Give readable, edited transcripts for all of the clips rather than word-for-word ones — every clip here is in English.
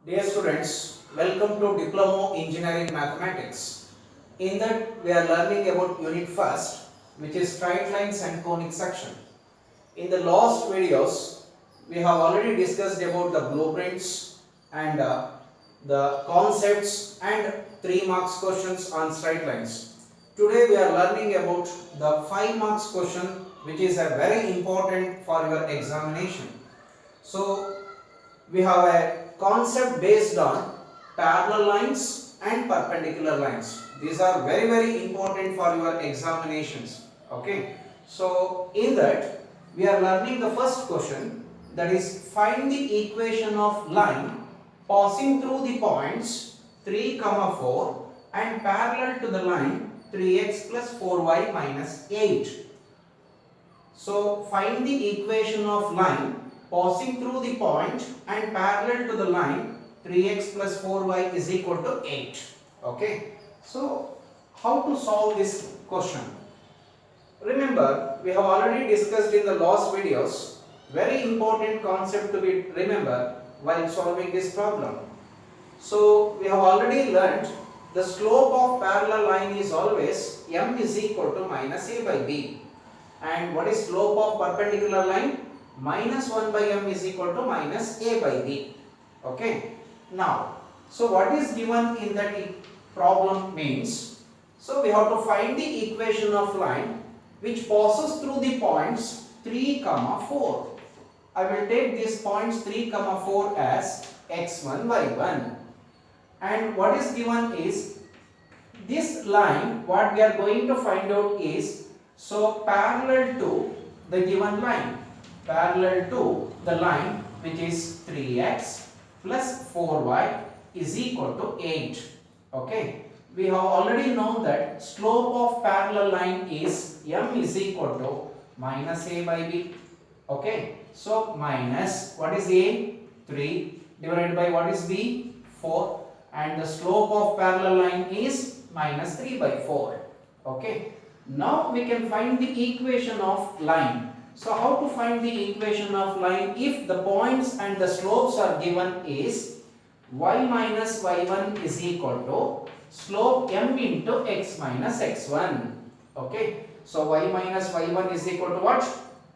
Dear students, welcome to Diploma Engineering Mathematics. In that we are learning about unit first, which is straight lines and conic section. In the last videos, we have already discussed about the blueprints and the concepts and 3 marks questions on straight lines. Today we are learning about the 5 marks question, which is a very important for your examination. So we have a concept based on parallel lines and perpendicular lines. These are very important for your examinations. Okay. So in that we are learning the first question, that is find the equation of line passing through the points 3, 4 and parallel to the line 3x plus 4y minus 8. So find the equation of line passing through the point and parallel to the line 3x plus 4y is equal to 8. Okay. So how to solve this question? Remember, we have already discussed in the last videos very important concept to be remembered while solving this problem. So we have already learnt the slope of parallel line is always m is equal to minus a by b. And what is slope of perpendicular line? Minus 1 by m is equal to minus a by b. Okay. Now, so what is given in that problem means, so we have to find the equation of line which passes through the points 3, 4. I will take these points 3, 4 as x1, y1. And what is given is this line, what we are going to find out is, so parallel to the given line, parallel to the line which is 3x plus 4y is equal to 8. Okay. We have already known that slope of parallel line is m is equal to minus a by b. Okay. So minus, what is a? 3 divided by what is b? 4. And the slope of parallel line is minus 3 by 4. Okay. Now we can find the equation of line. So how to find the equation of line if the points and the slopes are given is y minus y1 is equal to slope m into x minus x1. Okay. So y minus y1 is equal to what?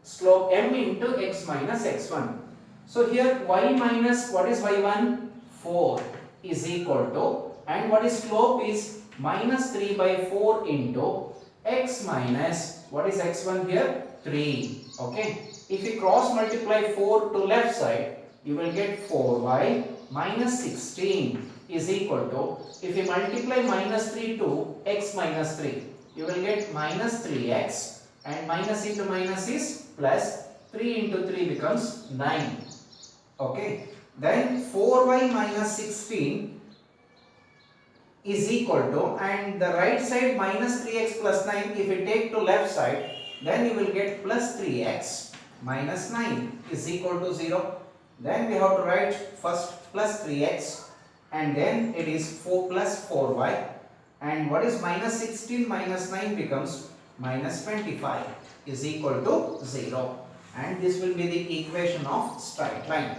Slope m into x minus x1. So here y minus, what is y1? 4 is equal to, and what is slope is minus 3 by 4 into x minus, what is x1 here? 3. Okay. If you cross multiply 4 to left side, you will get 4y minus 16 is equal to, if you multiply minus 3 to x minus 3, you will get minus 3x, and minus into minus is plus, 3 into 3 becomes 9. Okay. Then 4y minus 16 is equal to, and the right side minus 3x plus 9, if you take to left side, then you will get plus 3x minus 9 is equal to 0. Then we have to write first plus 3x, and then it is 4 plus 4y, and what is minus 16 minus 9 becomes minus 25 is equal to 0. And this will be the equation of straight line.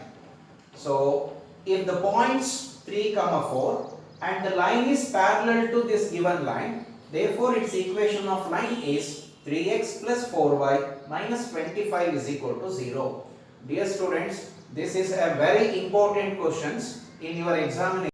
So if the points 3, 4 and the line is parallel to this given line, therefore its equation of line is 3x plus 4y minus 25 is equal to 0. Dear students, this is a very important question in your examination.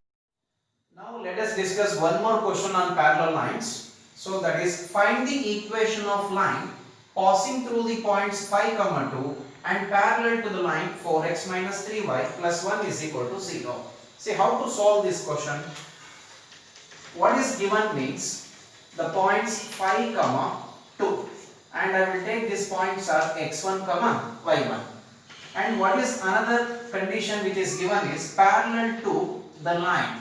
Now let us discuss one more question on parallel lines. So that is, find the equation of line passing through the points 5, 2 and parallel to the line 4x minus 3y plus 1 is equal to 0. See how to solve this question. What is given means the points 5, 2, and I will take these points are x1, y1. And what is another condition which is given is parallel to the line,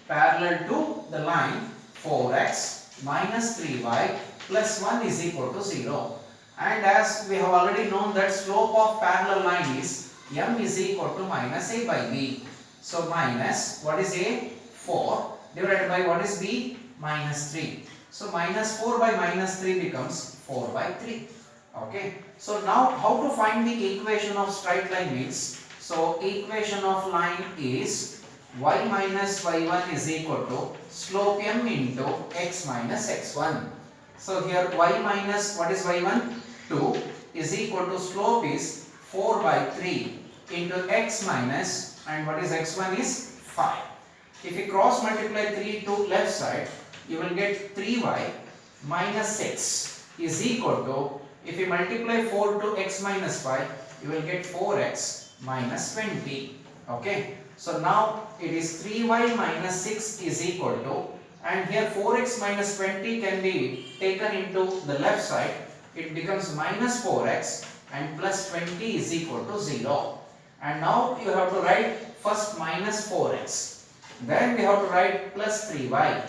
4x minus 3y plus 1 is equal to 0. And as we have already known that slope of parallel line is m is equal to minus a by b. So minus, what is a? 4 divided by what is b? Minus 3. So minus 4 by minus 3 becomes 4 by 3. Okay. So now how to find the equation of straight line means, so equation of line is y minus y1 is equal to slope m into x minus x1. So here y minus, what is y1? 2 is equal to slope is 4 by 3 into x minus, and what is x1 is 5. If you cross multiply 3 to left side, you will get 3y minus 6 is equal to, if you multiply 4 to x minus 5, you will get 4x minus 20. Okay. So now it is 3y minus 6 is equal to, and here 4x minus 20 can be taken into the left side. It becomes minus 4x and plus 20 is equal to 0. And now you have to write first minus 4x. Then we have to write plus 3y.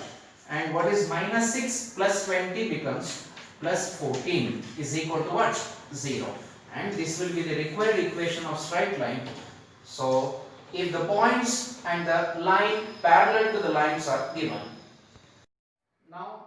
And what is minus 6 plus 20 becomes plus 14 is equal to what? 0. And this will be the required equation of straight line. So if the points and the line parallel to the lines are given. Now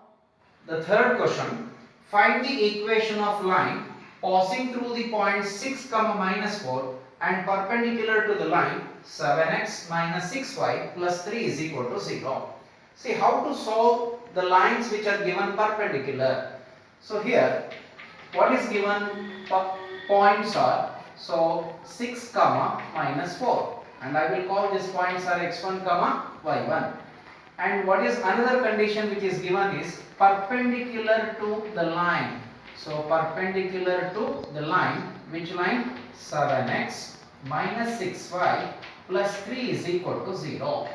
the third question, find the equation of line passing through the points 6, minus 4 and perpendicular to the line 7x minus 6y plus 3 is equal to 0. See how to solve the lines which are given perpendicular. So here what is given points are, so 6, minus 4, and I will call these points are x1, y1. And what is another condition which is given is perpendicular to the line. So perpendicular to the line, which line? 7x minus 6y plus 3 is equal to 0.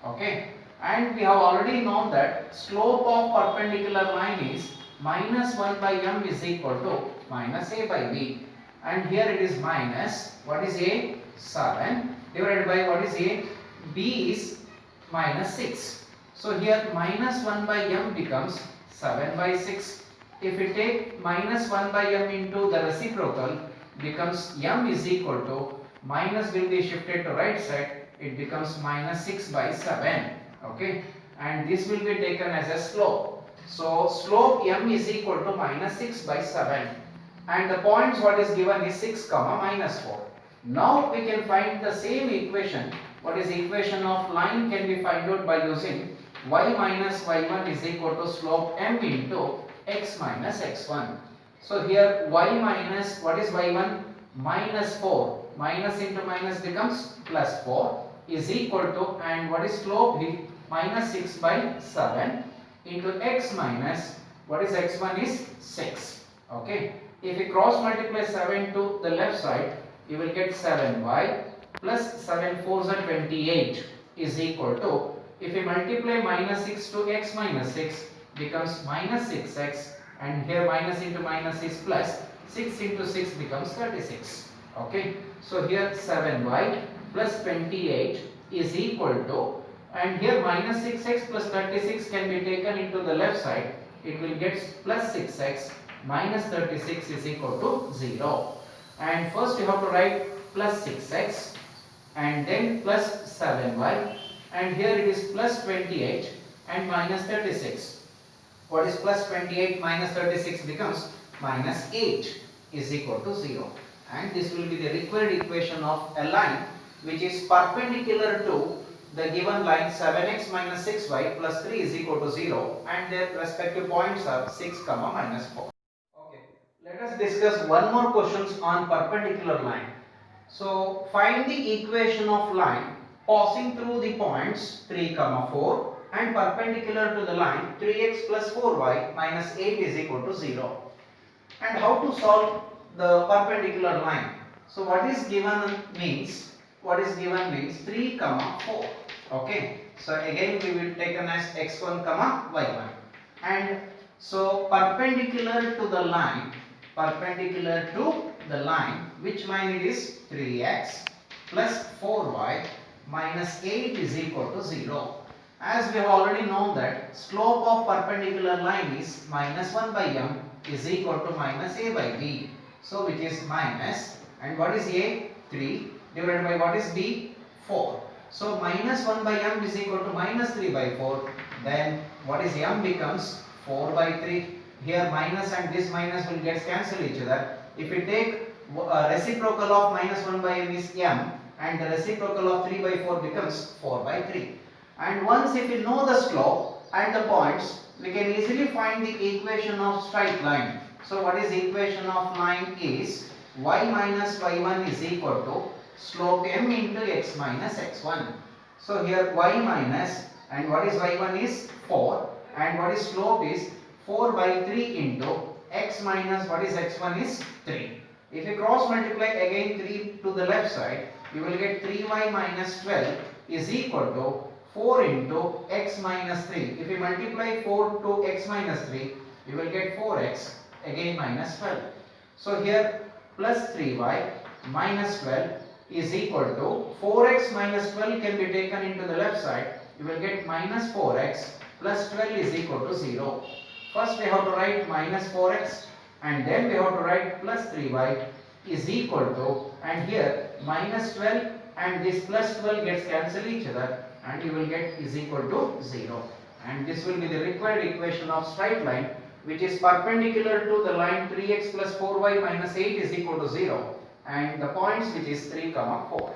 Okay. And we have already known that slope of perpendicular line is minus 1 by m is equal to minus a by b. And here it is minus, what is a? 7 divided by what is a? B is minus 6. So here minus 1 by m becomes 7 by 6. If we take minus 1 by m into the reciprocal, becomes m is equal to, minus will be shifted to right side, it becomes minus 6 by 7. Okay, and this will be taken as a slope. So slope m is equal to minus 6 by 7, and the points what is given is 6, minus 4. Now we can find the same equation. What is equation of line can be found out by using y minus y1 is equal to slope m into x minus x1. So here y minus, what is y1? Minus 4. Minus into minus becomes plus 4 is equal to, and what is slope? Minus 6 by 7 into x minus, what is x1 is 6. Okay. If you cross multiply 7 to the left side, you will get 7y plus 7 4s are 28 is equal to, if you multiply minus 6 to x minus 6 becomes minus 6x, and here minus into minus is plus, 6 into 6 becomes 36. Okay. So here 7y plus 28 is equal to, and here minus 6x plus 36 can be taken into the left side, it will get plus 6x minus 36 is equal to 0. And first you have to write plus 6x and then plus 7y, and here it is plus 28 and minus 36. What is plus 28 minus 36 becomes minus 8 is equal to 0. And this will be the required equation of a line which is perpendicular to the given line 7x minus 6y plus 3 is equal to 0, and their respective points are 6, minus 4. Okay, let us discuss one more questions on perpendicular line. So find the equation of line passing through the points 3, 4 and perpendicular to the line 3x plus 4y minus 8 is equal to 0. And how to solve the perpendicular line? So what is given means, 3, 4. Okay. So again we will take as x1, y1. And so perpendicular to the line, which line it is? 3x plus 4y minus 8 is equal to 0. As we have already known that slope of perpendicular line is minus 1 by m is equal to minus a by b. So which is minus, and what is a? 3 divided by what is b? 4. So minus 1 by m is equal to minus 3 by 4. Then what is m becomes 4 by 3. Here minus and this minus will get cancel each other. If we take reciprocal of minus 1 by m is m, and the reciprocal of 3 by 4 becomes 4 by 3. And once if we know the slope and the points, we can easily find the equation of straight line. So what is the equation of line is y minus y1 is equal to slope m into x minus x1. So here y minus, and what is y1 is 4, and what is slope is 4 by 3 into x minus what is x1 is 3. If you cross multiply again 3 to the left side, you will get 3y minus 12 is equal to 4 into x minus 3. If you multiply 4 to x minus 3, you will get 4x again minus 12. So here plus 3y minus 12 is equal to 4x minus 12 can be taken into the left side. You will get minus 4x plus 12 is equal to 0. First we have to write minus 4x and then we have to write plus 3y is equal to, and here minus 12 and this plus 12 gets cancel each other and you will get is equal to 0. And this will be the required equation of straight line which is perpendicular to the line 3x plus 4y minus 8 is equal to 0 and the points which is 3, 4.